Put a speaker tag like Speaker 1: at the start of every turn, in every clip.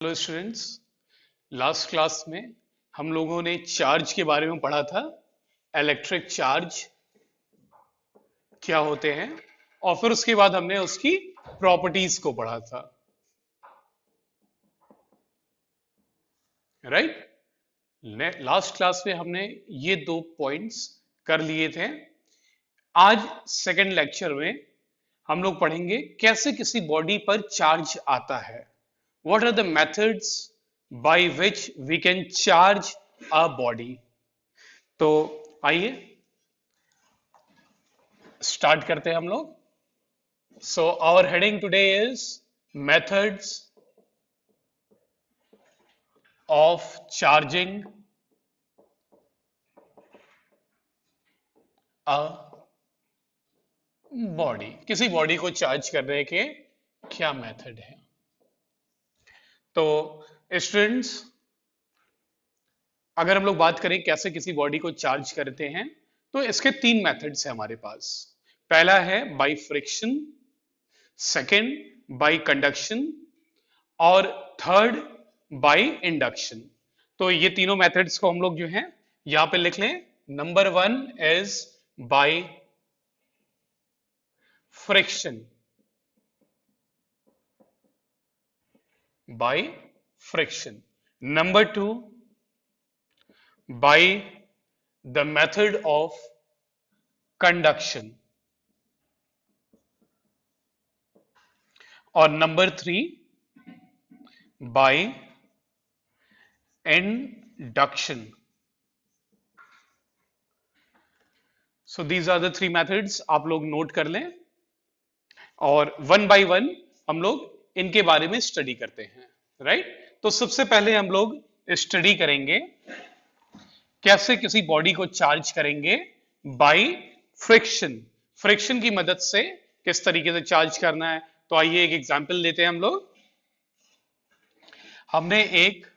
Speaker 1: Hello students. Last class में हम लोगों ने चार्ज के बारे में पढ़ा था। इलेक्ट्रिक चार्ज क्या होते हैं और फिर उसके बाद हमने उसकी प्रॉपर्टीज को पढ़ा था, राइट। लास्ट क्लास में हमने ये दो पॉइंट्स कर लिए थे। आज सेकंड लेक्चर में हम लोग पढ़ेंगे कैसे किसी बॉडी पर चार्ज आता है। What are the methods by which we can charge a body? तो आइए स्टार्ट करते हैं हम लोग। So our heading today is methods of charging a body। किसी बॉडी को चार्ज करने के क्या मेथड है। तो स्टूडेंट्स, अगर हम लोग बात करें कैसे किसी बॉडी को चार्ज करते हैं तो इसके तीन मेथड्स हैं हमारे पास। पहला है by friction, second by conduction और थर्ड बाय इंडक्शन। तो ये तीनों मेथड्स को हम लोग जो है यहां पे लिख लें। Number one is by friction, by friction. Number two by the method of conduction और number three by induction। so these are the three methods, आप लोग नोट कर लें और वन बाय वन हम लोग इनके बारे में स्टडी करते हैं, राइट। तो सबसे पहले हम लोग स्टडी करेंगे कैसे किसी बॉडी को चार्ज करेंगे बाय फ्रिक्शन। फ्रिक्शन की मदद से किस तरीके से चार्ज करना है। तो आइए एक एग्जांपल लेते हैं हम लोग। हमने एक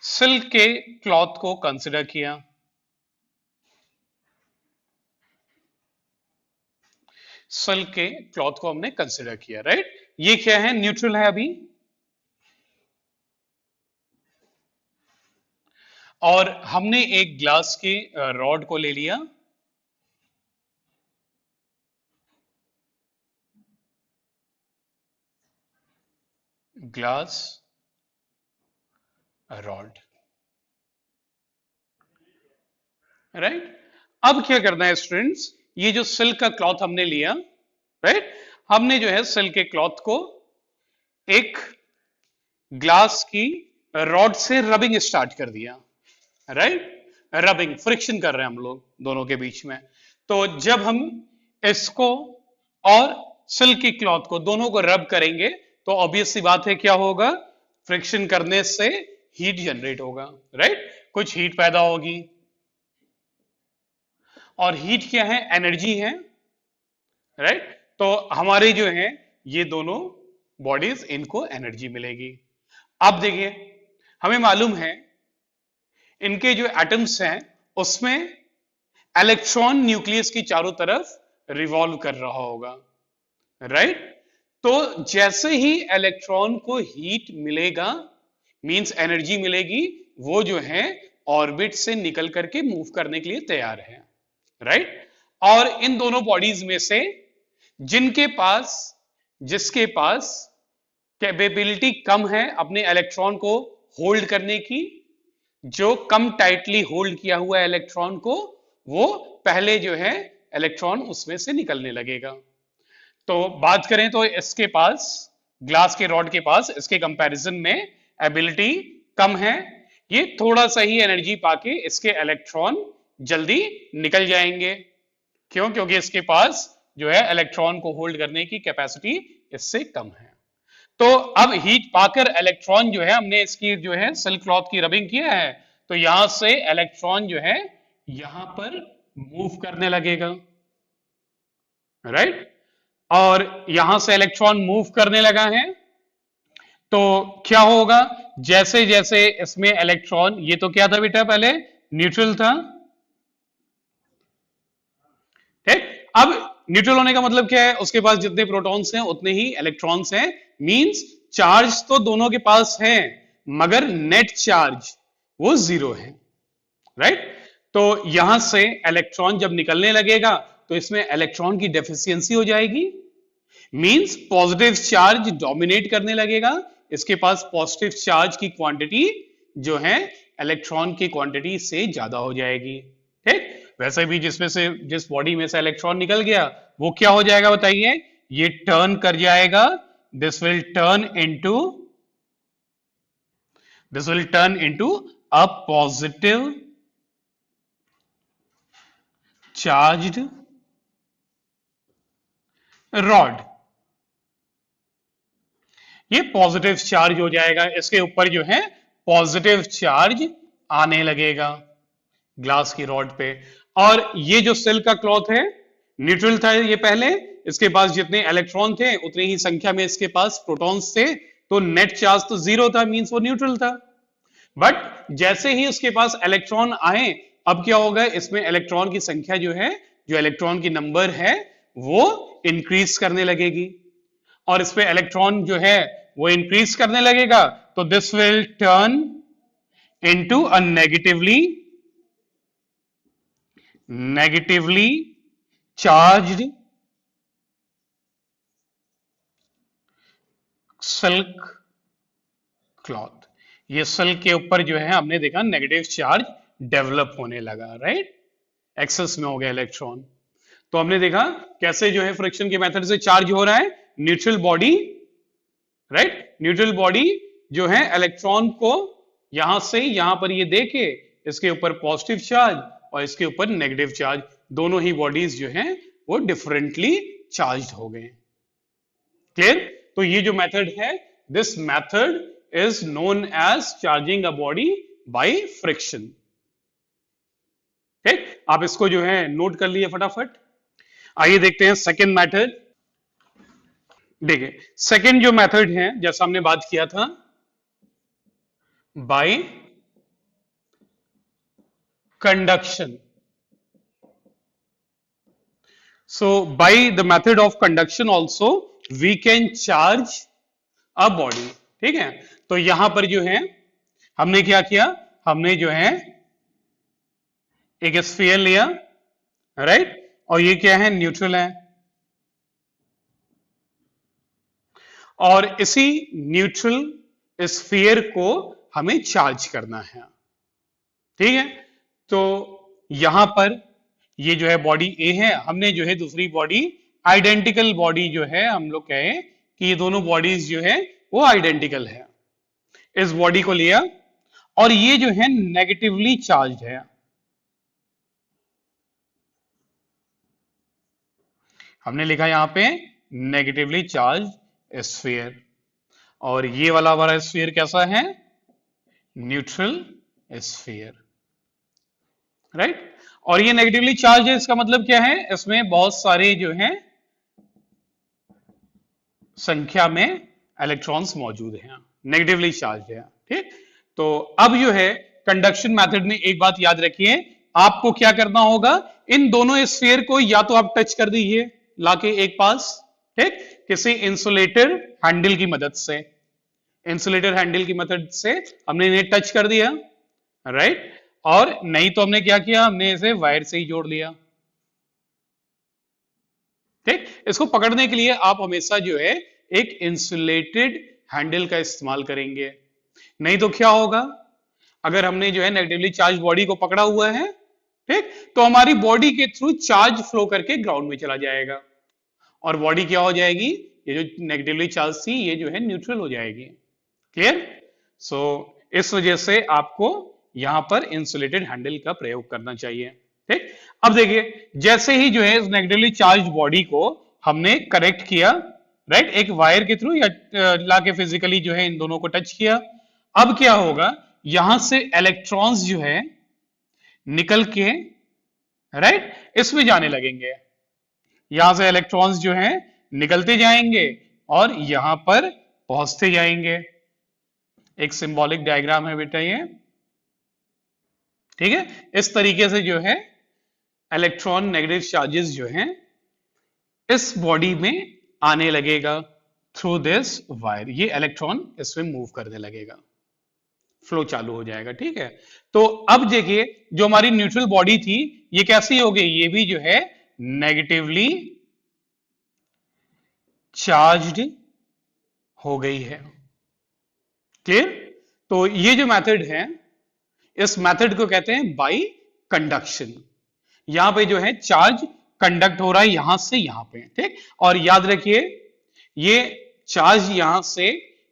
Speaker 1: सिल्क के क्लॉथ को कंसिडर किया। सिल्क के क्लॉथ को हमने कंसिडर किया, राइट। ये क्या है, न्यूट्रल है अभी। और हमने एक ग्लास के रॉड को ले लिया। Glass rod, right. अब क्या करना है स्टूडेंट्स, ये जो सिल्क का क्लॉथ हमने लिया, राइट, हमने जो है सिल्क के क्लॉथ को एक ग्लास की रॉड से रबिंग स्टार्ट कर दिया, राइट। रबिंग, फ्रिक्शन कर रहे हैं हम लोग दोनों के बीच में। तो जब हम इसको और सिल्क की क्लॉथ को दोनों को रब करेंगे तो ऑब्वियस सी बात है क्या होगा, फ्रिक्शन करने से हीट जनरेट होगा, राइट। कुछ हीट पैदा होगी और हीट क्या है, एनर्जी है, राइट। तो हमारे जो है ये दोनों बॉडीज, इनको एनर्जी मिलेगी। अब देखिए, हमें मालूम है इनके जो एटम्स हैं उसमें इलेक्ट्रॉन न्यूक्लियस की चारों तरफ रिवॉल्व कर रहा होगा, राइट। तो जैसे ही इलेक्ट्रॉन को हीट मिलेगा, मींस एनर्जी मिलेगी, वो जो है ऑर्बिट से निकल करके मूव करने के लिए तैयार है, राइट। और इन दोनों बॉडीज में से जिसके पास कैपेबिलिटी कम है अपने इलेक्ट्रॉन को होल्ड करने की, जो कम टाइटली होल्ड किया हुआ है इलेक्ट्रॉन को, वो पहले जो है इलेक्ट्रॉन उसमें से निकलने लगेगा। तो बात करें तो इसके पास, ग्लास के रॉड के पास इसके कंपैरिजन में एबिलिटी कम है। ये थोड़ा सा ही एनर्जी पाके इसके इलेक्ट्रॉन जल्दी निकल जाएंगे। क्यों? क्योंकि इसके पास जो है इलेक्ट्रॉन को होल्ड करने की कैपेसिटी इससे कम है। तो अब हीट पाकर इलेक्ट्रॉन जो है, हमने इसकी जो है सिल्क क्लॉथ की रबिंग किया है, तो यहां से इलेक्ट्रॉन जो है यहां पर मूव करने लगेगा, राइट। और यहां से इलेक्ट्रॉन मूव करने लगा है तो क्या होगा, जैसे जैसे इसमें इलेक्ट्रॉन, ये तो क्या था बेटा, पहले न्यूट्रल था, ठीक। अब न्यूट्रल होने का मतलब क्या है, उसके पास जितने प्रोटॉन्स हैं उतने ही इलेक्ट्रॉन्स हैं, मींस चार्ज तो दोनों के पास है मगर नेट चार्ज वो 0 है, राइट। तो यहां से इलेक्ट्रॉन जब निकलने लगेगा तो इसमें इलेक्ट्रॉन की डेफिशिएंसी हो जाएगी, मींस पॉजिटिव चार्ज डोमिनेट करने लगेगा, इसके पास पॉजिटिव चार्ज की क्वांटिटी जो है इलेक्ट्रॉन की क्वांटिटी से ज्यादा हो जाएगी, ठीक। वैसे भी जिसमें से जिस बॉडी में से इलेक्ट्रॉन निकल गया वो क्या हो जाएगा बताइए, ये टर्न कर जाएगा, this will turn into a positive charged rod. ये पॉजिटिव चार्ज हो जाएगा, इसके ऊपर जो है पॉजिटिव चार्ज आने लगेगा ग्लास की रॉड पे। और ये जो सेल का क्लॉथ है न्यूट्रल था ये पहले, इसके पास जितने इलेक्ट्रॉन थे उतनी ही संख्या में इसके पास प्रोटॉन्स थे, तो नेट चार्ज तो 0 था, मींस वो न्यूट्रल था। बट जैसे ही उसके पास इलेक्ट्रॉन आए, अब क्या होगा, इसमें इलेक्ट्रॉन की संख्या जो है, जो इलेक्ट्रॉन की नंबर है वो इंक्रीज करने लगेगी, और इस पे इलेक्ट्रॉन जो है वो इंक्रीज करने लगेगा, तो this will turn into a negatively charged silk cloth. ये सिल्क के ऊपर जो है हमने देखा नेगेटिव चार्ज डेवलप होने लगा, राइट, एक्सेस में हो गया इलेक्ट्रॉन। तो हमने देखा कैसे जो है फ्रिक्शन के मेथड से चार्ज हो रहा है neutral body, right. Neutral body जो है इलेक्ट्रॉन को यहां से यहां पर ये देके इसके ऊपर पॉजिटिव चार्ज और इसके ऊपर नेगेटिव चार्ज, दोनों ही बॉडीज जो हैं वो डिफरेंटली चार्ज्ड हो गए, क्लियर। तो ये जो मेथड है, this method is known as charging a body by friction, ठीक। आप इसको जो है नोट कर लिए फटाफट। आइए देखते हैं सेकेंड मेथड। देखिए सेकेंड जो मेथड है, जैसा हमने बात किया था, bye conduction. So by the method of conduction also we can charge a body, ठीक है। तो यहां पर जो है हमने क्या किया, हमने जो है एक स्फीयर लिया, राइट, और ये क्या है, न्यूट्रल है, और इसी न्यूट्रल स्फीयर को हमें चार्ज करना है, ठीक है। तो यहां पर ये जो है बॉडी ए है, हमने जो है दूसरी बॉडी आइडेंटिकल बॉडी जो है, हम लोग कहें कि ये दोनों बॉडीज जो है वो आइडेंटिकल है, इस बॉडी को लिया और ये जो है नेगेटिवली चार्ज है, हमने लिखा यहां पे नेगेटिवली चार्ज स्फीयर, और ये वाला हमारा स्फीयर कैसा है, न्यूट्रल स्फीयर, राइट। और ये नेगेटिवली चार्ज है, इसका मतलब क्या है, इसमें बहुत सारे जो हैं संख्या में इलेक्ट्रॉन्स मौजूद हैं, नेगेटिवली चार्ज है, ठीक। तो अब जो है कंडक्शन मेथड में एक बात याद रखिए, आपको क्या करना होगा, इन दोनों स्फीयर को या तो आप टच कर दीजिए लाके एक पास, ठीक, किसी इंसुलेटर हैंडल की मदद से, इंसुलेटर हैंडल की मदद से हमने इन्हें टच कर दिया, राइट। और नहीं तो हमने क्या किया, हमने इसे वायर से ही जोड़ लिया, ठीक। इसको पकड़ने के लिए आप हमेशा जो है एक इंसुलेटेड हैंडल का इस्तेमाल करेंगे, नहीं तो क्या होगा, अगर हमने जो है नेगेटिवली चार्ज बॉडी को पकड़ा हुआ है, ठीक, तो हमारी बॉडी के थ्रू चार्ज फ्लो करके ग्राउंड में चला जाएगा और बॉडी क्या हो जाएगी, ये जो नेगेटिवली चार्ज थी ये जो है न्यूट्रल हो जाएगी, क्लियर। सो इस वजह से आपको यहां पर इंसुलेटेड हैंडल का प्रयोग करना चाहिए, ठीक। अब देखिए जैसे ही जो है इस नेगेटिवली चार्ज बॉडी को हमने करेक्ट किया, राइट, एक वायर के थ्रू या लाके फिजिकली जो है इन दोनों को टच किया, अब क्या होगा, यहां से इलेक्ट्रॉन्स जो है निकल के, राइट, इसमें जाने लगेंगे, यहां से इलेक्ट्रॉन्स जो हैं निकलते जाएंगे और यहां पर पहुंचते जाएंगे, एक सिंबॉलिक डायग्राम है बेटा ये, ठीक है। इस तरीके से जो है इलेक्ट्रॉन नेगेटिव चार्जेस जो हैं इस बॉडी में आने लगेगा थ्रू दिस वायर, ये इलेक्ट्रॉन इसमें मूव करने लगेगा, फ्लो चालू हो जाएगा। ठीक है, तो अब देखिए जो हमारी न्यूट्रल बॉडी थी ये कैसी हो गई, ये भी जो है नेगेटिवली चार्ज्ड हो गई है। क्लियर? तो ये जो मेथड है, इस मेथड को कहते हैं बाई कंडक्शन। यहां पे जो है चार्ज कंडक्ट हो रहा है यहां से यहां पे, ठीक। और याद रखिए ये चार्ज यहां से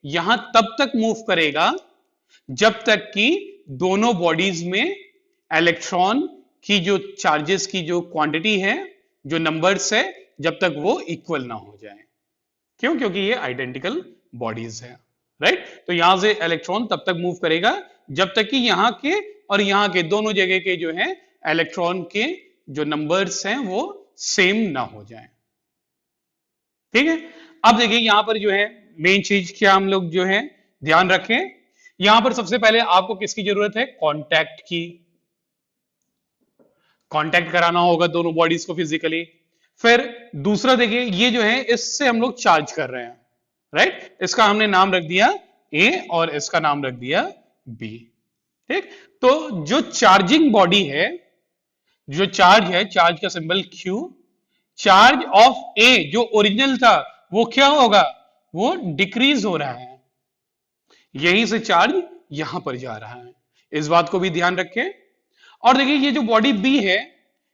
Speaker 1: यहां तब तक मूव करेगा जब तक कि दोनों बॉडीज में इलेक्ट्रॉन की जो चार्जेस की जो क्वांटिटी है, जो नंबर्स है, जब तक वो इक्वल ना हो जाए। क्यों? क्योंकि ये आइडेंटिकल बॉडीज है, राइट। तो यहां से इलेक्ट्रॉन तब तक मूव करेगा जब तक कि यहां के और यहां के दोनों जगह के जो है इलेक्ट्रॉन के जो नंबर्स हैं वो सेम ना हो जाए। ठीक है, अब देखिए यहां पर जो है मेन चीज क्या हम लोग जो है ध्यान रखें, यहां पर सबसे पहले आपको किसकी जरूरत है, कांटेक्ट की। कांटेक्ट कराना होगा दोनों बॉडीज को फिजिकली। फिर दूसरा देखिए ये जो है इससे हम लोग चार्ज कर रहे हैं, राइट। इसका हमने नाम रख दिया ए और इसका नाम रख दिया बी। ठीक, तो जो चार्जिंग बॉडी है, जो चार्ज है, चार्ज का सिंबल क्यू, चार्ज ऑफ ए जो ओरिजिनल था वो क्या होगा, वो डिक्रीज हो रहा है, यहीं से चार्ज यहां पर जा रहा है। इस बात को भी ध्यान रखें। और देखिए ये जो बॉडी बी है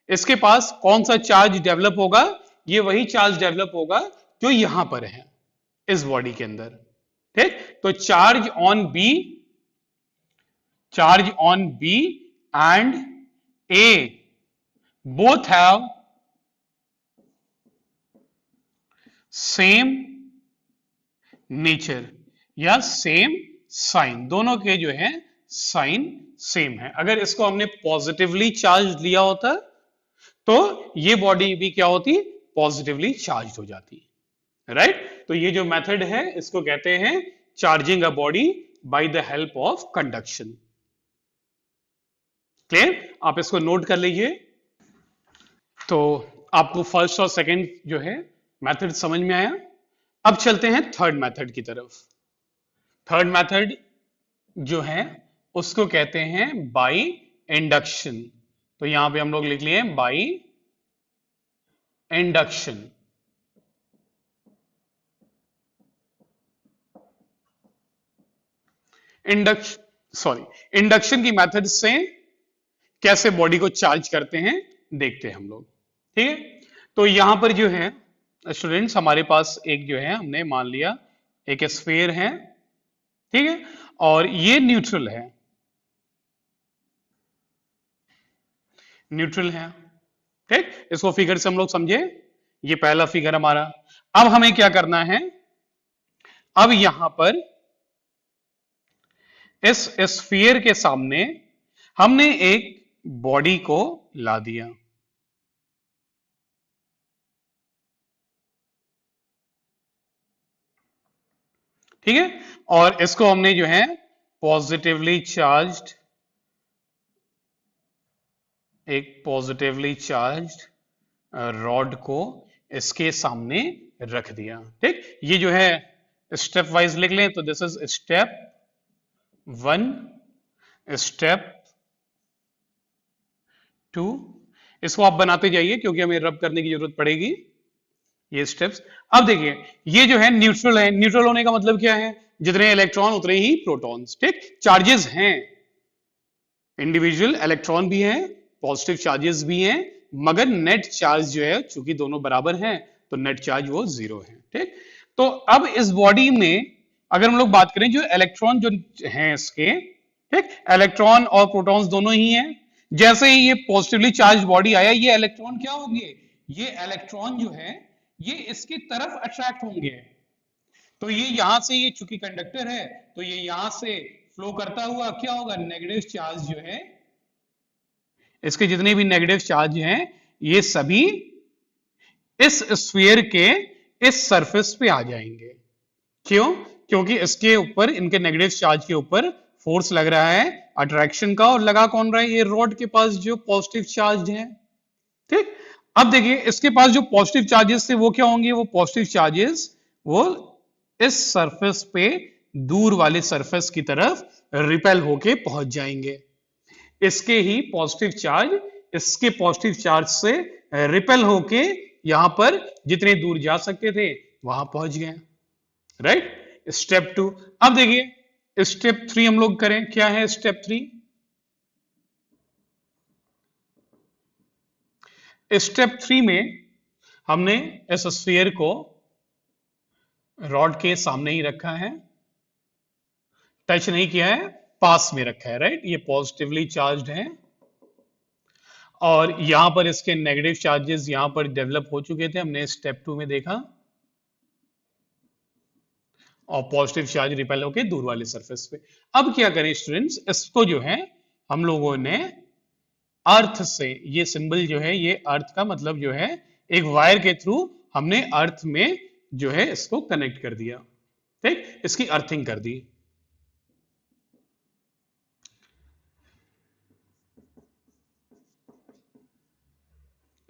Speaker 1: इसके पास कौन सा चार्ज डेवलप होगा, ये वही चार्ज डेवलप होगा जो यहां पर है इस बॉडी के अंदर। ठीक, तो charge on B and A both have same nature या सेम साइन, दोनों के जो है साइन सेम है। अगर इसको हमने पॉजिटिवली चार्ज लिया होता तो ये बॉडी भी क्या होती, पॉजिटिवली चार्ज हो जाती, राइट। तो ये जो मेथड है इसको कहते हैं charging a body by the help of conduction. Clear? आप इसको नोट कर लीजिए। तो आपको फर्स्ट और सेकंड जो है मेथड समझ में आया। अब चलते हैं थर्ड मेथड की तरफ। थर्ड मेथड जो है उसको कहते हैं बाई इंडक्शन। तो यहां पे हम लोग लिख लिए बाई इंडक्शन। इंडक्शन की मेथड से कैसे बॉडी को चार्ज करते हैं देखते हैं हम लोग। ठीक है, तो यहां पर जो है स्टूडेंट्स हमारे पास एक जो है हमने मान लिया एक स्फीयर है, ठीक है, और ये न्यूट्रल है, न्यूट्रल है। ठीक, इसको फिगर से हम लोग समझे, ये पहला फिगर हमारा। अब हमें क्या करना है, अब यहां पर इस स्फीयर के सामने हमने एक बॉडी को ला दिया। ठीक है, और इसको हमने जो है पॉजिटिवली चार्ज्ड, एक पॉजिटिवली चार्ज्ड रॉड को इसके सामने रख दिया। ठीक, ये जो है स्टेप वाइज लिख लें तो दिस इज स्टेप 1, स्टेप 2। इसको आप बनाते जाइए क्योंकि हमें रब करने की जरूरत पड़ेगी ये स्टेप्स। अब देखिए ये जो है न्यूट्रल है, न्यूट्रल होने का मतलब क्या है, जितने इलेक्ट्रॉन उतने ही प्रोटॉन्स। ठीक, चार्जेस हैं, इंडिविजुअल इलेक्ट्रॉन भी हैं, पॉजिटिव चार्जेस भी हैं, मगर नेट चार्ज जो है चूंकि दोनों बराबर हैं तो नेट चार्ज वो 0 है। ठीक, तो अब इस बॉडी में अगर हम लोग बात करें जो इलेक्ट्रॉन जो हैं इसके, ठीक, इलेक्ट्रॉन और प्रोटॉन्स दोनों ही हैं। जैसे ही ये पॉजिटिवली चार्ज बॉडी आया, ये इलेक्ट्रॉन क्या होंगे, ये इलेक्ट्रॉन जो है ये इसकी तरफ अट्रैक्ट होंगे। तो ये यहां से, ये चूंकि कंडक्टर है तो ये यहां से फ्लो करता हुआ क्या होगा, नेगेटिव चार्ज जो है, इसके जितने भी नेगेटिव चार्ज हैं ये सभी इस स्फीयर के इस सरफेस पे आ जाएंगे। क्यों? क्योंकि इसके ऊपर, इनके नेगेटिव चार्ज के ऊपर फोर्स लग रहा है अट्रैक्शन का, और लगा कौन रहा है, ये रॉड के पास जो पॉजिटिव चार्ज है। ठीक, अब देखिए इसके पास जो पॉजिटिव चार्जेस थे वो क्या होंगे, वो पॉजिटिव चार्जेस वो इस सरफेस पे दूर वाले सरफेस की तरफ रिपेल होके पहुंच जाएंगे। इसके ही पॉजिटिव चार्ज इसके पॉजिटिव चार्ज से रिपेल होके यहां पर जितने दूर जा सकते थे वहां पहुंच गए। Right, step 2। अब देखिए स्टेप 3 हम लोग करें, क्या है स्टेप 3? स्टेप 3 में हमने इस स्फीयर को रॉड के सामने ही रखा है, टच नहीं किया है, पास में रखा है। राइट, ये पॉजिटिवली चार्ज्ड है और यहां पर इसके नेगेटिव चार्जेस यहां पर डेवलप हो चुके थे, हमने स्टेप 2 में देखा, और पॉजिटिव चार्ज रिपेल होके दूर वाले सरफेस पे। अब क्या करें स्टूडेंट्स, इसको जो है हम लोगों ने अर्थ से, ये सिंबल जो है ये अर्थ का मतलब जो है एक वायर के थ्रू हमने अर्थ में जो है इसको कनेक्ट कर दिया। ठीक, इसकी अर्थिंग कर दी।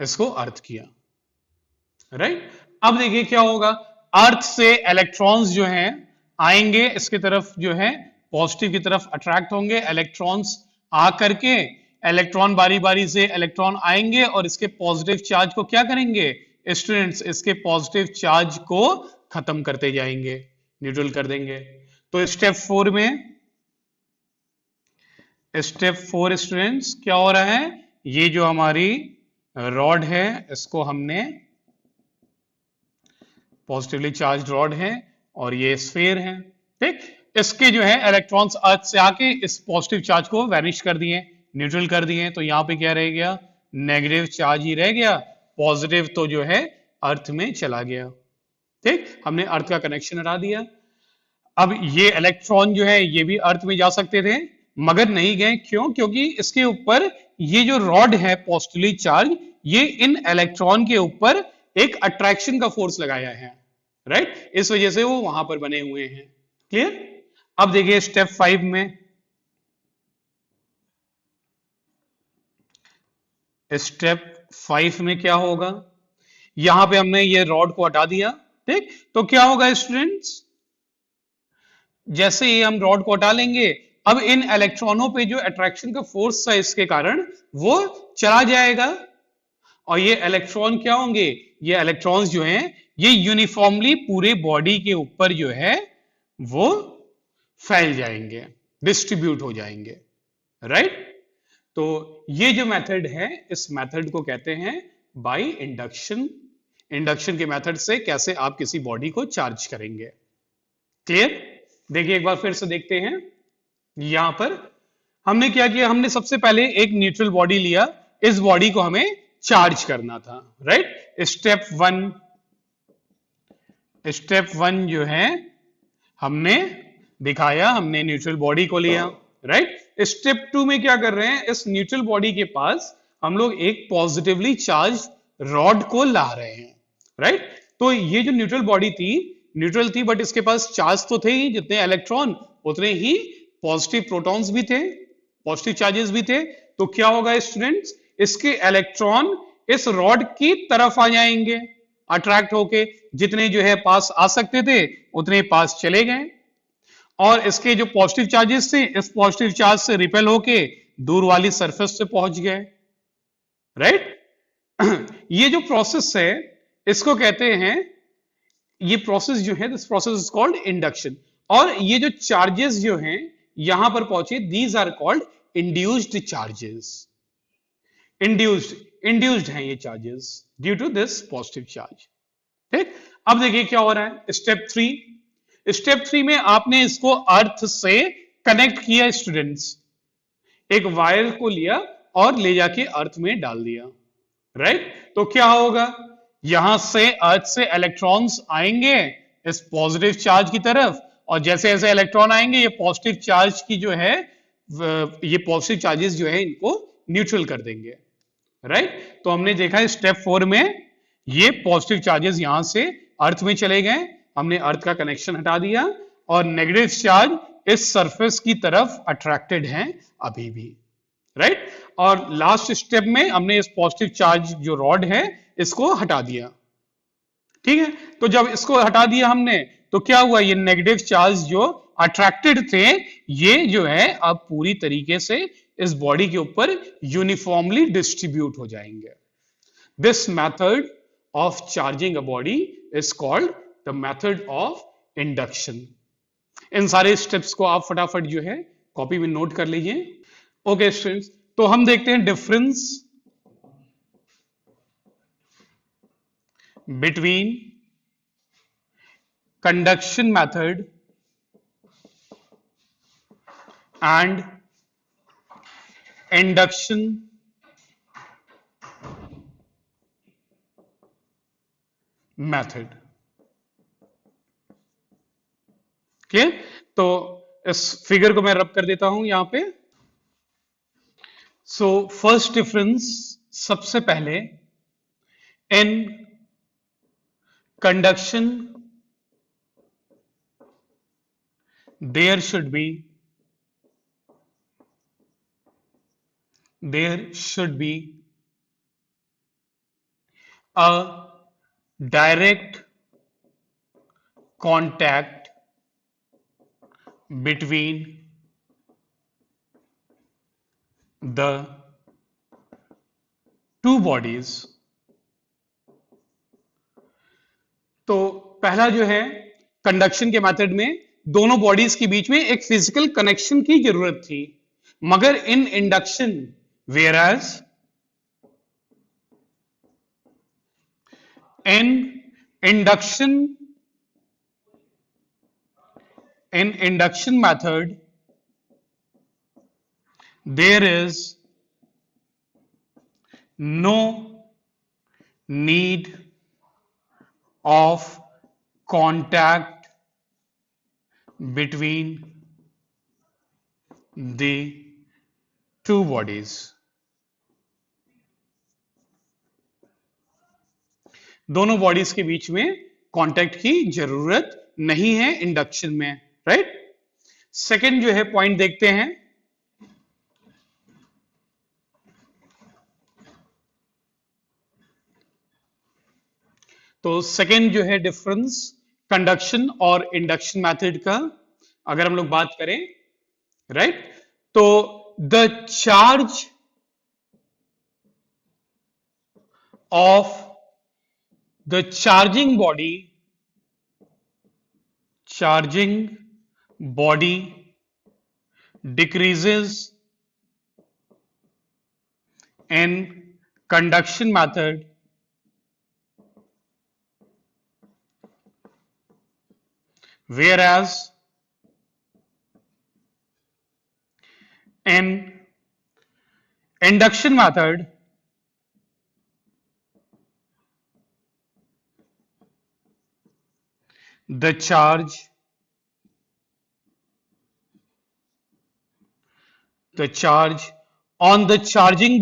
Speaker 1: इसको अर्थ किया। राइट, अब देखिए क्या होगा, अर्थ से इलेक्ट्रॉन्स जो हैं आएंगे इसकी तरफ, जो है पॉजिटिव की तरफ अट्रैक्ट होंगे। इलेक्ट्रॉन्स आ करके इलेक्ट्रॉन बारी बारी से इलेक्ट्रॉन आएंगे और इसके पॉजिटिव चार्ज को क्या करेंगे स्टूडेंट्स, इसके पॉजिटिव चार्ज को खत्म करते जाएंगे, न्यूट्रल कर देंगे। तो स्टेप 4 में, स्टेप 4 स्टूडेंट्स क्या हो रहा है, ये जो हमारी रॉड है इसको हमने, पॉजिटिवली चार्ज रॉड है और ये स्फीयर है। ठीक, इसके जो है इलेक्ट्रॉन्स अर्थ से आके इस पॉजिटिव चार्ज को वैनिश कर दिए, न्यूट्रल कर दिए। तो यहां पे क्या रह गया, नेगेटिव चार्ज ही रह गया, पॉजिटिव तो जो है अर्थ में चला गया। ठीक, हमने अर्थ का कनेक्शन हटा दिया। अब ये इलेक्ट्रॉन जो है ये भी अर्थ में जा सकते थे मगर नहीं गए, क्यों? क्योंकि इसके ऊपर ये जो रॉड है पॉजिटिवली चार्ज, ये इन इलेक्ट्रॉन के ऊपर एक अट्रैक्शन का फोर्स लगाया है। राइट, इस वजह से वो वहां पर बने हुए हैं। क्लियर? अब देखिए स्टेप 5 में, स्टेप 5 में क्या होगा, यहां पे हमने ये रॉड को हटा दिया। ठीक, तो क्या होगा स्टूडेंट्स, जैसे ही हम रॉड को हटा लेंगे, अब इन इलेक्ट्रॉनों पे जो अट्रैक्शन का फोर्स था इसके कारण वो चला जाएगा और ये इलेक्ट्रॉन क्या होंगे, ये इलेक्ट्रॉन्स जो हैं ये यूनिफॉर्मली पूरे बॉडी के ऊपर जो है वो फैल जाएंगे, डिस्ट्रीब्यूट हो जाएंगे। राइट, तो ये जो मेथड है इस मेथड को कहते हैं बाय इंडक्शन। इंडक्शन के मेथड से कैसे आप किसी बॉडी को चार्ज करेंगे। क्लियर? देखिए एक बार फिर से देखते हैं। यहां पर हमने क्या किया, हमने सबसे पहले एक न्यूट्रल बॉडी लिया, इस बॉडी को हमें चार्ज करना था। राइट, स्टेप वन जो है हमने दिखाया, हमने न्यूट्रल बॉडी को लिया। राइट, स्टेप 2 में क्या कर रहे हैं, इस न्यूट्रल बॉडी के पास हम लोग एक पॉजिटिवली चार्ज रॉड को ला रहे हैं। राइट, तो ये जो न्यूट्रल बॉडी थी, न्यूट्रल थी बट इसके पास चार्ज तो थे ही, जितने इलेक्ट्रॉन उतने ही पॉजिटिव प्रोटॉन्स भी थे, पॉजिटिव चार्जेस भी थे। तो क्या होगा स्टूडेंट्स, इसके इलेक्ट्रॉन इस रॉड की तरफ आ जाएंगे अट्रैक्ट होके, जितने जो है पास आ सकते थे उतने पास चले गए और इसके जो पॉजिटिव चार्जेस थे इस पॉजिटिव चार्ज से रिपेल होके दूर वाली सरफेस से पहुंच गए। राइट, ये जो प्रोसेस है इसको कहते हैं, ये प्रोसेस जो है this process is called induction. और ये जो चार्जेस जो हैं यहां पर पहुंचे, these are called induced charges. Induced हैं ये charges due to this positive charge. ठीक, अब देखिए क्या हो रहा है स्टेप 3। स्टेप 3 में आपने इसको अर्थ से कनेक्ट किया स्टूडेंट्स, एक वायर को लिया और ले जाके अर्थ में डाल दिया। राइट, तो क्या होगा, यहां से अर्थ से इलेक्ट्रॉन्स आएंगे इस पॉजिटिव चार्ज की तरफ और जैसे जैसे इलेक्ट्रॉन आएंगे ये पॉजिटिव चार्ज की जो है, ये पॉजिटिव चार्जेस जो है इनको न्यूट्रल कर देंगे। राइट, तो हमने देखा स्टेप 4 में ये पॉजिटिव चार्जेस यहां से अर्थ में चले गए, हमने अर्थ का कनेक्शन हटा दिया और नेगेटिव चार्ज इस सरफेस की तरफ अट्रैक्टेड हैं अभी भी। राइट, और लास्ट स्टेप में हमने इस पॉजिटिव चार्ज जो रॉड है इसको हटा दिया। ठीक है, तो जब इसको हटा दिया हमने तो क्या हुआ, ये नेगेटिव चार्ज जो अट्रैक्टेड थे ये जो है अब पूरी तरीके से इस बॉडी के ऊपर यूनिफॉर्मली डिस्ट्रीब्यूट हो जाएंगे. This method of charging a body is called the method of induction. इन सारे स्टेप्स को आप फटाफट जो है कॉपी में नोट कर लीजिए. ओके स्टूडेंट्स, तो हम देखते हैं difference between conduction method and induction method. ठीक, तो इस फिगर को मैं रब कर देता हूं यहां पे. सो फर्स्ट डिफरेंस, सबसे पहले in conduction there should be a direct contact between the two bodies. तो पहला जो है कंडक्शन के मेथड में दोनों बॉडीज के बीच में एक फिजिकल कनेक्शन की जरूरत थी, मगर इन induction whereas in induction method there is no need of contact between the two bodies. दोनों बॉडीज के बीच में कांटेक्ट की जरूरत नहीं है इंडक्शन में, राइट. सेकंड जो है पॉइंट देखते हैं. तो सेकंड जो है डिफरेंस कंडक्शन और इंडक्शन मेथड का अगर हम लोग बात करें, राइट, तो the charge of the charging body decreases in conduction method whereas in induction method the charge on the charging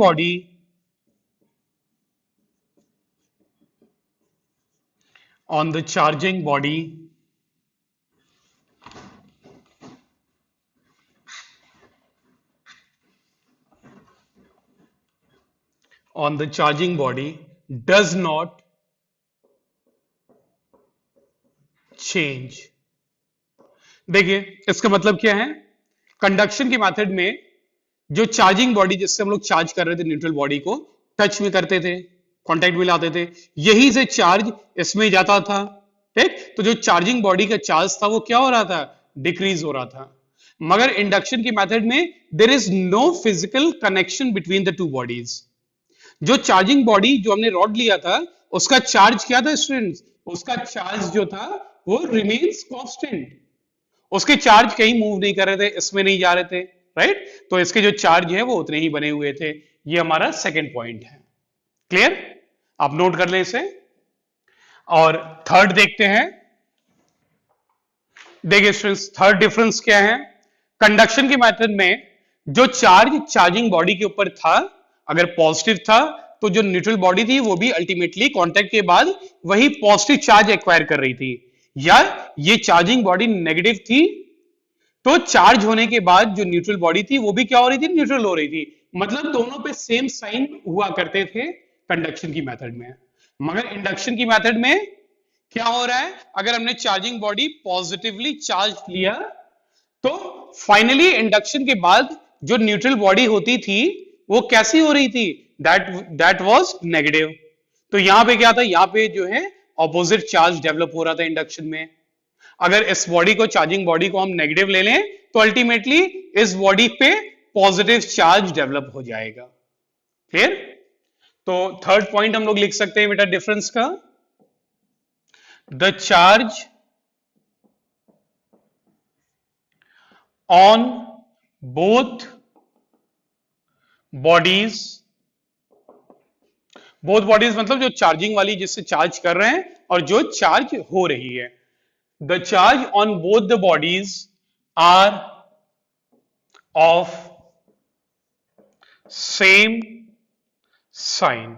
Speaker 1: body does not change. देखिए इसका मतलब क्या है, कंडक्शन के मेथड में जो चार्जिंग बॉडी जिससे हम लोग चार्ज कर रहे थे न्यूट्रल बॉडी को टच में करते थे, कांटेक्ट में लाते थे, यही से चार्ज इसमें जाता था, ठीक. तो जो चार्जिंग बॉडी का चार्ज था वो क्या हो रहा था, डिक्रीज हो रहा था. मगर इंडक्शन के मेथड में there is no physical connection between the two bodies. जो चार्जिंग बॉडी जो हमने रॉड लिया था उसका चार्ज क्या था स्टूडेंट्स, उसका चार्ज जो था वो रिमेन्स कांस्टेंट. उसके चार्ज कहीं मूव नहीं कर रहे थे, इसमें नहीं जा रहे थे, राइट. तो इसके जो चार्ज है वो उतने ही बने हुए थे. ये हमारा सेकंड पॉइंट है. क्लियर, आप नोट कर ले इसे. और थर्ड देखते हैं. देखिए स्टूडेंट्स थर्ड डिफरेंस क्या है, कंडक्शन के मेथड में जो चार्ज चार्जिंग बॉडी के ऊपर था अगर पॉजिटिव था तो जो न्यूट्रल बॉडी थी वो भी अल्टीमेटली कांटेक्ट के बाद वही पॉजिटिव चार्ज एक्वायर कर रही थी. या ये चार्जिंग बॉडी नेगेटिव थी तो चार्ज होने के बाद जो न्यूट्रल बॉडी थी वो भी क्या हो रही थी, न्यूट्रल हो रही थी. मतलब दोनों पे सेम साइन हुआ करते थे कंडक्शन की मेथड में. मगर इंडक्शन की मेथड में क्या हो रहा है, अगर हमने चार्जिंग बॉडी पॉजिटिवली चार्ज लिया तो फाइनली इंडक्शन के बाद जो न्यूट्रल बॉडी होती थी वो कैसी हो रही थी, दैट वाज नेगेटिव। तो यहां पे क्या था, यहां पे जो है ऑपोजिट चार्ज डेवलप हो रहा था इंडक्शन में। अगर इस बॉडी को, चार्जिंग बॉडी को हम नेगेटिव ले लें तो अल्टीमेटली इस बॉडी पे पॉजिटिव चार्ज डेवलप हो जाएगा। क्लियर? तो थर्ड पॉइंट हम लोग लिख सकते हैं बेटा डिफरेंस का, the charge on both bodies, both bodies मतलब जो चार्जिंग वाली जिससे चार्ज कर रहे हैं और जो चार्ज हो रही है, the charge on both the bodies are of same sign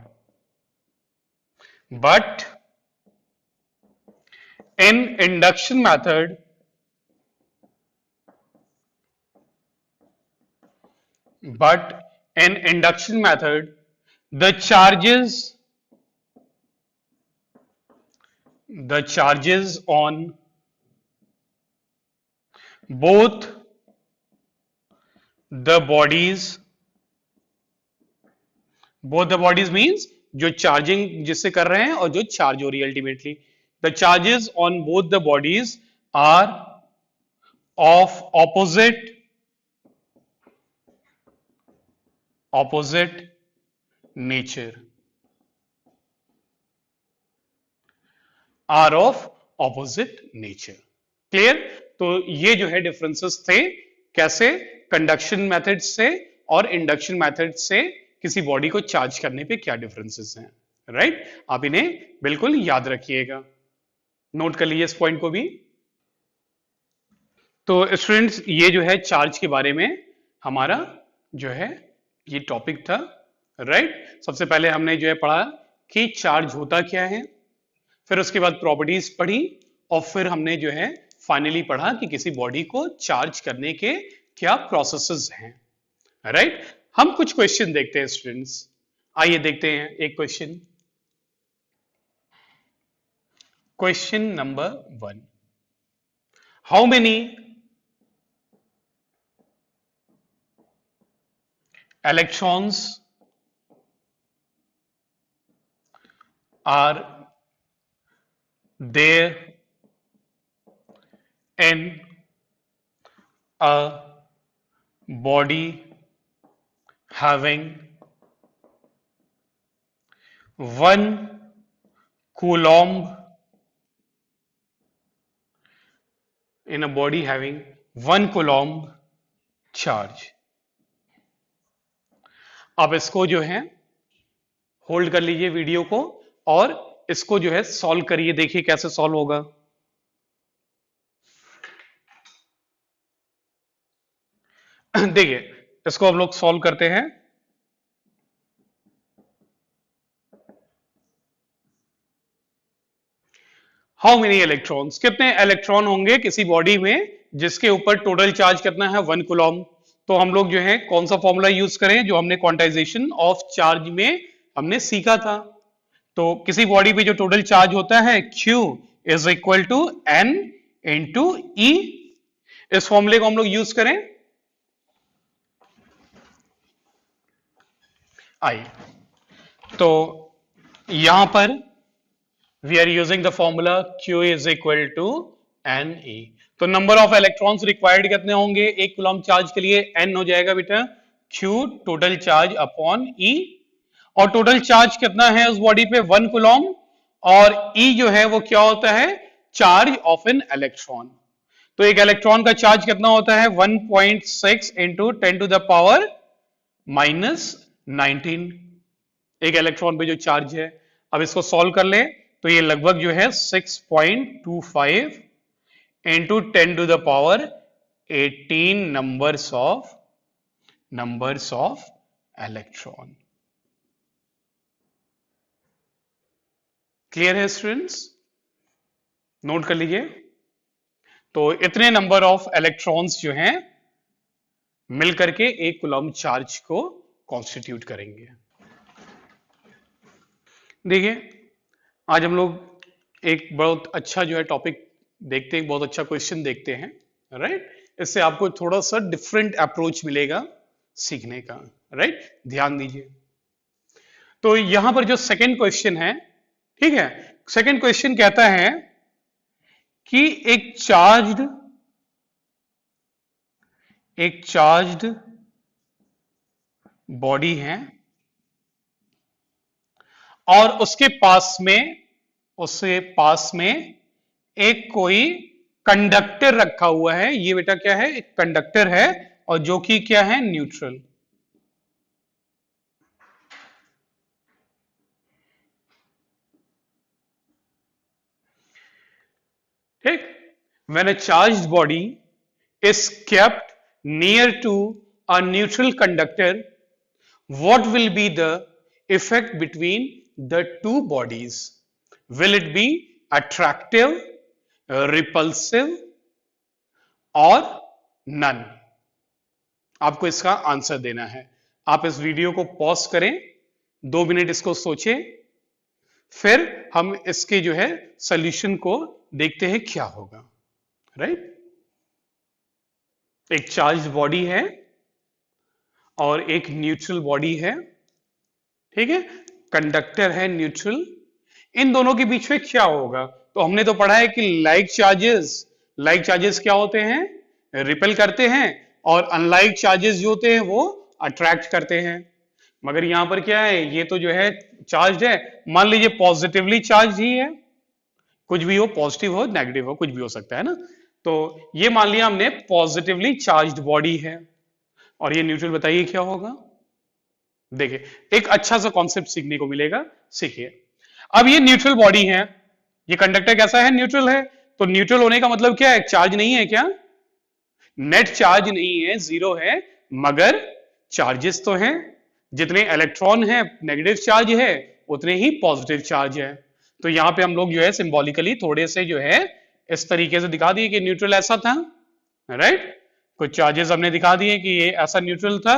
Speaker 1: but in induction method the charges on both the bodies means जो चार्जिंग जिससे कर रहे हैं और जो चार्ज हो रही है ultimately, the charges on both the bodies are of opposite nature, are of opposite nature. Clear? तो ये जो है डिफरेंसेस थे, कैसे कंडक्शन मेथड से और इंडक्शन मेथड से किसी बॉडी को चार्ज करने पे क्या डिफरेंसेस हैं। राइट? आप इन्हें बिल्कुल याद रखिएगा, नोट कर लीजिए इस पॉइंट को भी। तो स्टूडेंट्स, ये जो है चार्ज के बारे में हमारा जो है ये टॉपिक था। राइट? सबसे पहले हमने जो है पढ़ा कि चार्ज होता क्या है, फिर उसके बाद प्रॉपर्टीज पढ़ी, और फिर हमने जो है फाइनली पढ़ा कि किसी बॉडी को चार्ज करने के क्या प्रोसेसेस हैं। राइट? हम कुछ क्वेश्चन देखते हैं स्टूडेंट्स, आइए देखते हैं एक question. Question number 1, how many electrons are there in a body having 1 coulomb, in a body having 1 coulomb charge। आप इसको जो है होल्ड कर लीजिए वीडियो को और इसको जो है सॉल्व करिए, देखिए कैसे सॉल्व होगा। देखिए इसको हम लोग सॉल्व करते हैं। हाउ मेनी इलेक्ट्रॉन्स, कितने इलेक्ट्रॉन होंगे किसी बॉडी में जिसके ऊपर टोटल चार्ज कितना है 1 कूलॉम। तो हम लोग जो है कौन सा फॉर्मूला यूज करें जो हमने क्वांटाइजेशन ऑफ चार्ज में हमने सीखा था। तो किसी बॉडी पे जो टोटल चार्ज होता है Q is equal to N into E, इस फॉर्मूले को हम लोग यूज करें। आई तो यहां पर we are using the formula Q is equal to Ne। तो नंबर ऑफ इलेक्ट्रॉन्स रिक्वायर्ड कितने होंगे 1 कूलॉम चार्ज के लिए, N हो जाएगा बेटा Q total charge upon E, और टोटल चार्ज कितना है उस बॉडी पे 1 कूलॉम, और E जो है वो क्या होता है चार्ज ऑफ एन इलेक्ट्रॉन। तो एक इलेक्ट्रॉन का चार्ज कितना होता है 1.6 इंटू 10 टू द पावर -19, एक इलेक्ट्रॉन पे जो चार्ज है। अब इसको सॉल्व कर ले तो ये लगभग जो है 6.25 into 10 to the power 18 numbers of electron. Clear है स्टूडेंट्स? नोट कर लीजिए। तो इतने नंबर ऑफ इलेक्ट्रॉन्स जो हैं मिलकर के 1 कूलॉम चार्ज को कॉन्स्टिट्यूट करेंगे। देखिए आज हम लोग एक बहुत अच्छा जो है टॉपिक देखते हैं, बहुत अच्छा क्वेश्चन देखते हैं, राइट। इससे आपको थोड़ा सा डिफरेंट अप्रोच मिलेगा सीखने का, राइट। ध्यान दीजिए। तो यहां पर जो सेकंड क्वेश्चन है, ठीक है, सेकंड क्वेश्चन कहता है कि एक चार्ज्ड बॉडी है और उसके पास में एक कोई कंडक्टर रखा हुआ है। ये बेटा क्या है, एक कंडक्टर है, और जो कि क्या है, न्यूट्रल। ठीक। When a charged body is kept near to a neutral conductor, what will be the effect between the two bodies? Will it be attractive, repulsive or none? आपको इसका आंसर देना है। आप इस वीडियो को पॉज करें, 2 minute इसको सोचें, फिर हम इसके जो है सॉल्यूशन को देखते हैं क्या होगा, राइट। एक चार्ज बॉडी है और एक न्यूट्रल बॉडी है, ठीक है, कंडक्टर है न्यूट्रल। इन दोनों के बीच में क्या होगा? तो हमने तो पढ़ा है कि लाइक चार्जेस क्या होते हैं, रिपेल करते हैं, और अनलाइक चार्जेस जो होते हैं वो अट्रैक्ट करते हैं। मगर यहां पर क्या है, ये तो जो है चार्ज है, मान लीजिए पॉजिटिवली चार्ज ही है, कुछ भी हो, पॉजिटिव हो नेगेटिव हो, कुछ भी हो सकता है ना। तो ये मान लिया हमने पॉजिटिवली चार्ज्ड बॉडी है, और ये न्यूट्रल। बताइए क्या होगा? देखिए, एक अच्छा सा कॉन्सेप्ट सीखने को मिलेगा, सीखिए। अब ये न्यूट्रल बॉडी है, ये कंडक्टर कैसा है, न्यूट्रल है। तो न्यूट्रल होने का मतलब क्या है, चार्ज नहीं है क्या? नेट चार्ज नहीं है, जीरो है, मगर चार्जेस तो हैं। जितने इलेक्ट्रॉन है नेगेटिव चार्ज है, उतने ही पॉजिटिव चार्ज है। तो यहां पे हम लोग जो है सिंबॉलिकली थोड़े से जो है इस तरीके से दिखा दिए कि न्यूट्रल ऐसा था, राइट। कुछ चार्जेस हमने दिखा दिए कि ये ऐसा न्यूट्रल था।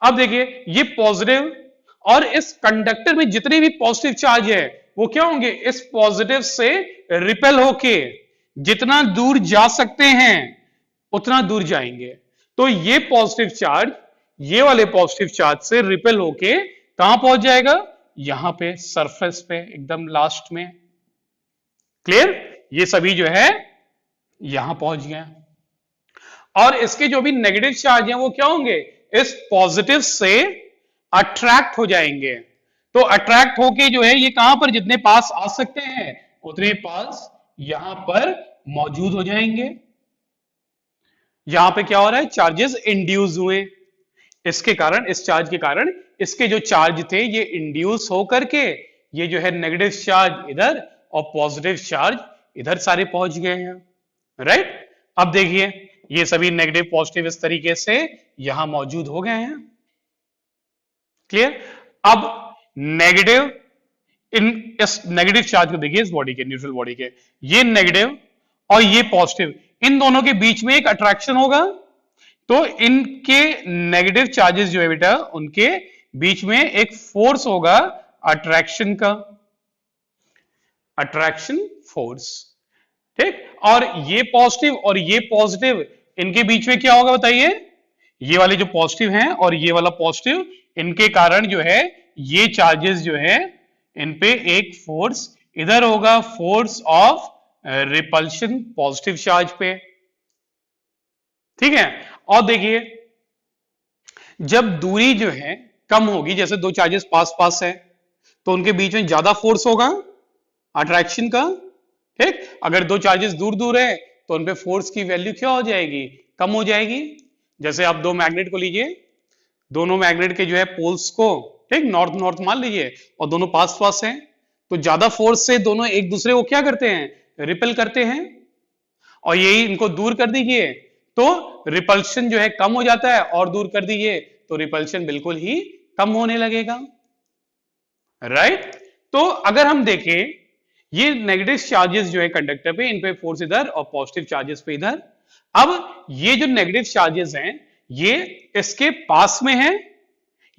Speaker 1: अब देखिए, ये पॉजिटिव, और इस कंडक्टर में जितने भी पॉजिटिव चार्ज है वो क्या होंगे, इस पॉजिटिव से रिपेल होके जितना दूर जा सकते हैं उतना दूर जाएंगे। तो ये पॉजिटिव चार्ज ये वाले पॉजिटिव चार्ज से रिपेल होके कहां पहुंच जाएगा, यहां पे सरफेस पे एकदम लास्ट में। क्लियर? ये सभी जो है यहां पहुंच गए, और इसके जो भी नेगेटिव चार्ज हैं वो क्या होंगे, इस पॉजिटिव से अट्रैक्ट हो जाएंगे। तो अट्रैक्ट होके जो है ये कहां पर जितने पास आ सकते हैं उतने पास यहां पर मौजूद हो जाएंगे। यहां पे क्या हो रहा है, चार्जेस इंड्यूस हुए, इसके कारण, इस चार्ज के कारण इसके जो चार्ज थे ये इंड्यूस होकर के ये जो है नेगेटिव चार्ज इधर और पॉजिटिव चार्ज इधर सारे पहुंच गए हैं, राइट। अब देखिए, ये सभी नेगेटिव पॉजिटिव इस तरीके से यहां मौजूद हो गए हैं। क्लियर? अब नेगेटिव, इस नेगेटिव चार्ज को देखिए, इस बॉडी के, न्यूट्रल बॉडी के, ये नेगेटिव और ये पॉजिटिव, इन दोनों के बीच में एक अट्रैक्शन होगा। तो इनके नेगेटिव चार्जेस जो है बेटा, उनके बीच में एक फोर्स होगा अट्रैक्शन का, अट्रैक्शन फोर्स, ठीक। और ये पॉजिटिव इनके बीच में क्या होगा बताइए, ये वाले जो पॉजिटिव हैं और ये वाला पॉजिटिव, इनके कारण जो है ये चार्जेस जो है इन पे एक फोर्स इधर होगा, force of repulsion positive charge पे, ठीक है। और देखिए, जब दूरी जो है कम होगी, जैसे दो चार्जेस पास पास है, तो उनके बीच में ज्यादा फोर्स होगा अट्रैक्शन का, ठीक। अगर दो चार्जेस दूर दूर है तो उनपे फोर्स की वैल्यू क्या हो जाएगी, कम हो जाएगी। जैसे आप दो मैग्नेट को लीजिए, दोनों मैग्नेट के जो है पोल्स को, ठीक, नॉर्थ नॉर्थ मान लीजिए, और दोनों पास पास हैं, तो ज्यादा फोर्स से दोनों एक दूसरे को क्या करते हैं, रिपेल करते हैं। और यही इनको दूर कर दीजिए तो रिपल्शन जो है कम हो जाता है, और दूर कर दीजिए तो रिपल्शन बिल्कुल ही कम होने लगेगा, राइट। तो अगर हम देखें, ये नेगेटिव चार्जेस जो है कंडक्टर पे, इन पे फोर्स इधर और पॉजिटिव चार्जेस पे इधर। अब ये जो नेगेटिव चार्जेस हैं ये इसके पास में है,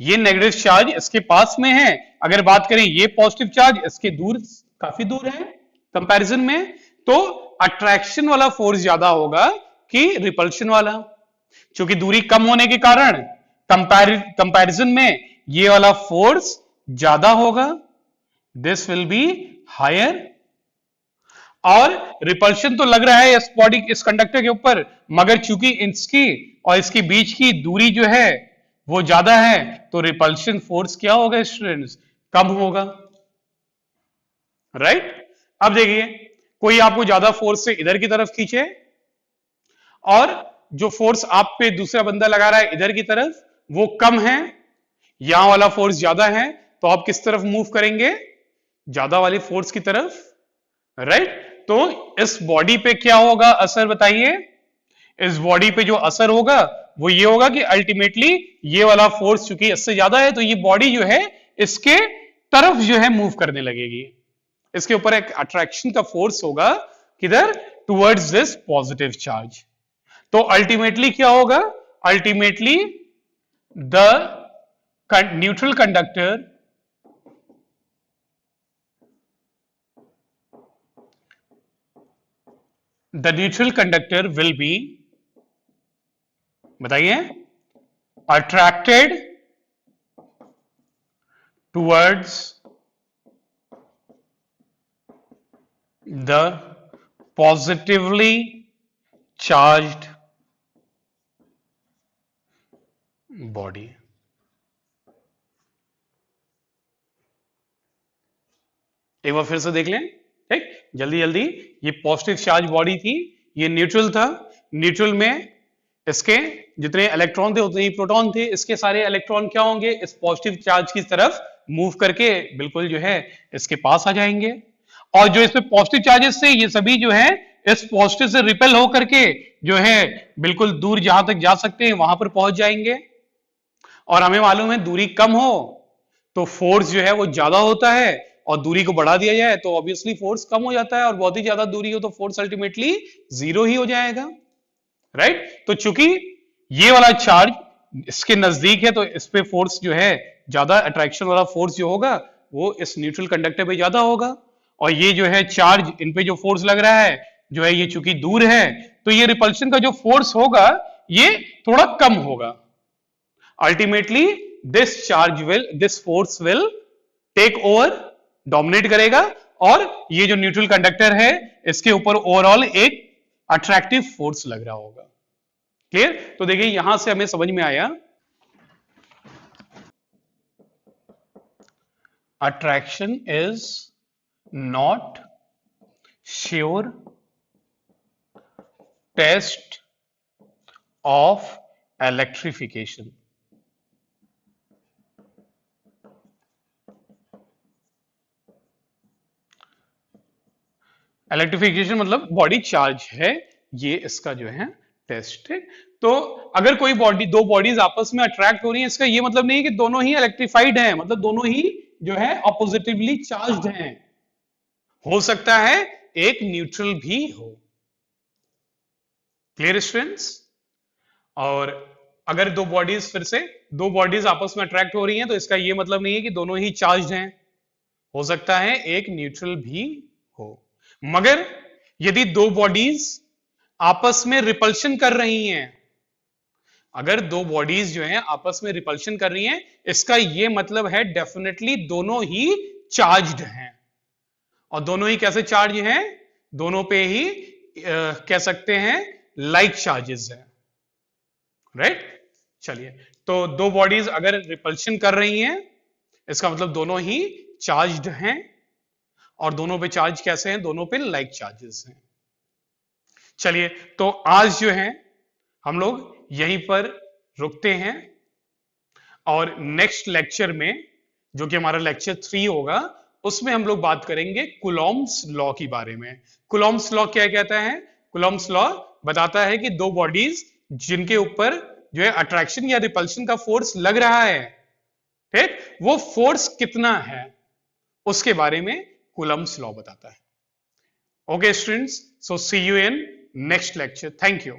Speaker 1: ये नेगेटिव चार्ज इसके पास में है। अगर बात करें ये पॉजिटिव चार्ज इसके दूर, काफी दूर है, कंपैरिजन में, तो अट्रैक्शन वाला फोर्स ज्यादा होगा कि रिपल्शन वाला। क्योंकि दूरी कम होने के कारण कंपैरिजन में ये वाला फोर्स ज्यादा होगा, दिस विल बी हायर। और रिपल्शन तो लग रहा है इस बॉडी, इस कंडक्टर के ऊपर, मगर चूंकि इसकी और इसके बीच की दूरी जो है वो ज्यादा है, तो रिपल्शन फोर्स क्या होगा स्टूडेंट्स? कम होगा, राइट। अब देखिए, कोई आपको ज्यादा फोर्स से इधर की तरफ खींचे और जो फोर्स आप पे दूसरा बंदा लगा रहा है इधर की तरफ वो कम है, यहां वाला फोर्स ज्यादा है, तो आप किस तरफ मूव करेंगे? ज्यादा वाली फोर्स की तरफ, राइट। तो इस बॉडी पे क्या होगा असर बताइए? इस बॉडी पे जो असर होगा वो ये होगा कि अल्टीमेटली ये वाला फोर्स चूंकि इससे ज्यादा है, तो ये बॉडी जो है इसके तरफ जो है मूव करने लगेगी। इसके ऊपर एक अट्रैक्शन का फोर्स होगा, किधर? Towards this positive charge. तो अल्टीमेटली क्या होगा? Ultimately the neutral conductor will be, बताइए, attracted towards the positively charged body। एक बार फिर से देख लें, ठीक, जल्दी जल्दी। ये पॉजिटिव चार्ज बॉडी थी, ये न्यूट्रल था। न्यूट्रल में इसके जितने इलेक्ट्रॉन थे उतने ही प्रोटॉन थे। इसके सारे इलेक्ट्रॉन क्या होंगे? इस पॉजिटिव चार्ज की तरफ मूव करके बिल्कुल जो है इसके पास आ जाएंगे। और जो इसमें पॉजिटिव चार्जेस थे ये सभी जो है इस पॉजिटिव से रिपेल होकर के जो है बिल्कुल दूर जहां तक जा सकते हैं वहां पर पहुंच जाएंगे। और हमें मालूम है दूरी कम हो तो फोर्स जो है वो ज्यादा होता है, और दूरी को बढ़ा दिया जाए तो ऑब्वियसली फोर्स कम हो जाता है, और बहुत ही ज्यादा दूरी हो तो फोर्स अल्टीमेटली जीरो ही हो जाएगा, राइट। तो चूंकि ये वाला चार्ज इसके नजदीक है तो इस पे फोर्स जो है ज्यादा, अट्रैक्शन वाला फोर्स जो होगा वो इस न्यूट्रल कंडक्टर पे ज्यादा होगा। और ये जो है चार्ज, इन पे जो फोर्स लग रहा है जो है ये चूंकि दूर है, तो ये रिपल्शन का जो फोर्स होगा ये थोड़ा कम होगा। Ultimately this force will take over, dominate करेगा, और ये जो न्यूट्रल कंडक्टर है इसके ऊपर ओवरऑल एक अट्रैक्टिव फोर्स लग रहा होगा। क्लियर? तो देखिए यहां से हमें समझ में आया attraction is not sure test of electrification. Electrification मतलब बॉडी चार्ज है, ये इसका जो है टेस्ट है। तो अगर कोई बॉडी, दो बॉडीज आपस में अट्रैक्ट हो रही है, इसका ये मतलब नहीं है कि दोनों ही इलेक्ट्रिफाइड हैं, मतलब दोनों ही जो है ऑपोजिटिवली चार्ज्ड हैं। हो सकता है एक न्यूट्रल भी हो। Clear students? और अगर दो बॉडीज, फिर से दो बॉडीज आपस में अट्रैक्ट हो रही हैं तो इसका ये मतलब नहीं है कि दोनों ही चार्ज्ड हैं, हो सकता है एक न्यूट्रल भी हो। मगर यदि दो बॉडीज आपस में रिपल्शन कर रही हैं, अगर दो बॉडीज जो हैं आपस में रिपल्शन कर रही हैं, इसका यह मतलब है डेफिनेटली दोनों ही चार्ज्ड हैं। और दोनों ही कैसे चार्ज हैं? दोनों पे ही कह सकते हैं लाइक चार्जेस हैं, राइट। चलिए, तो दो बॉडीज अगर रिपल्शन कर रही हैं इसका मतलब दोनों ही चार्ज्ड हैं, और दोनों पे चार्ज कैसे हैं? दोनों पे लाइक चार्जेस हैं। चलिए, तो आज जो है हम लोग यहीं पर रुकते हैं, और नेक्स्ट लेक्चर में जो कि हमारा लेक्चर 3 होगा उसमें हम लोग बात करेंगे कूलॉम्स लॉ के बारे में। कूलॉम्स लॉ क्या कहता है? कूलॉम्स लॉ बताता है कि दो बॉडीज जिनके ऊपर जो है अट्रैक्शन या रिपल्शन का फोर्स लग रहा है, ठीक, वो फोर्स कितना है उसके बारे में कूलॉम्स लॉ बताता है। Okay students, so see you in next lecture. Thank you.